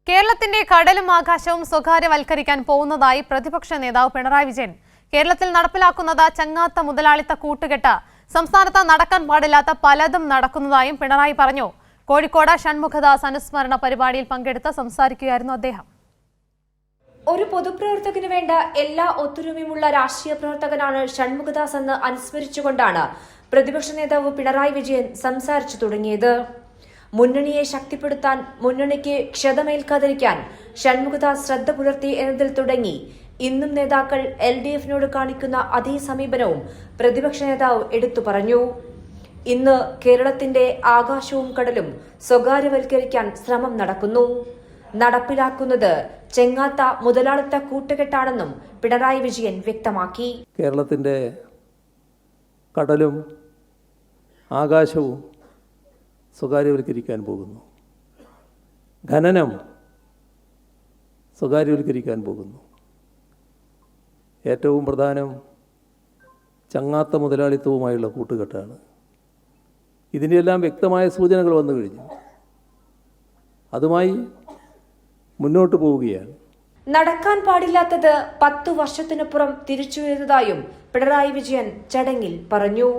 കേരളത്തിന്റെ കടലും ആകാശവും സ്വകാര്യവൽക്കരിക്കാൻ പോകുന്നതായി പ്രതിപക്ഷ നേതാവ് പിണറായി വിജയൻ. കേരളത്തിൽ നടപ്പിലാക്കുന്നത് ചങ്ങാത്ത മുതലാളിത്ത കൂട്ടുകെട്ട്. സംസ്ഥാനത്ത് നടക്കാൻ പാടില്ലാത്ത പലതും നടക്കുന്നതായും പിണറായി പറഞ്ഞു. കോഴിക്കോട് ഷൺമുഖദാസ് അനുസ്മരണ പരിപാടിയിൽ പങ്കെടുത്ത് സംസാരിക്കുകയായിരുന്നു അദ്ദേഹം. ഒരു പൊതുപ്രവർത്തകന് വേണ്ട എല്ലാ ഒത്തൊരുമയുമുള്ള രാഷ്ട്രീയ പ്രവർത്തകനാണ് ഷൺമുഖദാസ് എന്ന് അനുസ്മരിച്ചുകൊണ്ടാണ് പ്രതിപക്ഷ നേതാവ് പിണറായി വിജയൻ സംസാരിച്ചു തുടങ്ങിയത്. മുന്നണിയെ ശക്തിപ്പെടുത്താൻ, മുന്നണിക്ക് ക്ഷതമേൽക്കാതിരിക്കാൻ ഷൺമുഖദാസ് ശ്രദ്ധ പുലർത്തി എന്നതിൽ തുടങ്ങി ഇന്നും നേതാക്കൾ LDFനോട് കാണിക്കുന്ന അതേ സമീപനവും പ്രതിപക്ഷ നേതാവ് എടുത്തു പറഞ്ഞു. ഇന്ന് കേരളത്തിന്റെ ആകാശവും കടലും സ്വകാര്യവൽക്കരിക്കാൻ ശ്രമം നടക്കുന്നു. നടപ്പിലാക്കുന്നത് ചെങ്ങാത്ത മുതലാളിത്ത കൂട്ടുകെട്ടാണെന്നും പിണറായി വിജയൻ വ്യക്തമാക്കി. കേരളത്തിന്റെ കടലും ആകാശവും സ്വകാര്യവൽക്കരിക്കാൻ പോകുന്നു. ഖനനം സ്വകാര്യവൽക്കരിക്കാൻ പോകുന്നു. ഏറ്റവും പ്രധാനം ചങ്ങാത്ത മുതലാളിത്തവുമായുള്ള കൂട്ടുകെട്ടാണ്. ഇതിനെല്ലാം വ്യക്തമായ സൂചനകൾ വന്നു കഴിഞ്ഞു. അതുമായി മുന്നോട്ട് പോവുകയാണ്. നടക്കാൻ പാടില്ലാത്തത് 10 വർഷത്തിനപ്പുറം തിരിച്ചുവരുന്നതായും പിണറായി വിജയൻ ചടങ്ങിൽ പറഞ്ഞു.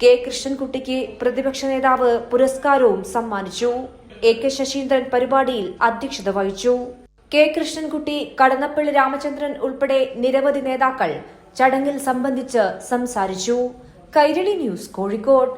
കെ കൃഷ്ണൻകുട്ടിക്ക് പ്രതിപക്ഷ നേതാവ് പുരസ്കാരവും സമ്മാനിച്ചു. AK ശശീന്ദ്രൻ പരിപാടിയിൽ അധ്യക്ഷത വഹിച്ചു. കെ കൃഷ്ണൻകുട്ടി, കടന്നപ്പള്ളി രാമചന്ദ്രൻ ഉൾപ്പെടെ നിരവധി നേതാക്കൾ ചടങ്ങിൽ സംബന്ധിച്ച് സംസാരിച്ചു. കൈരളി ന്യൂസ്, കോഴിക്കോട്.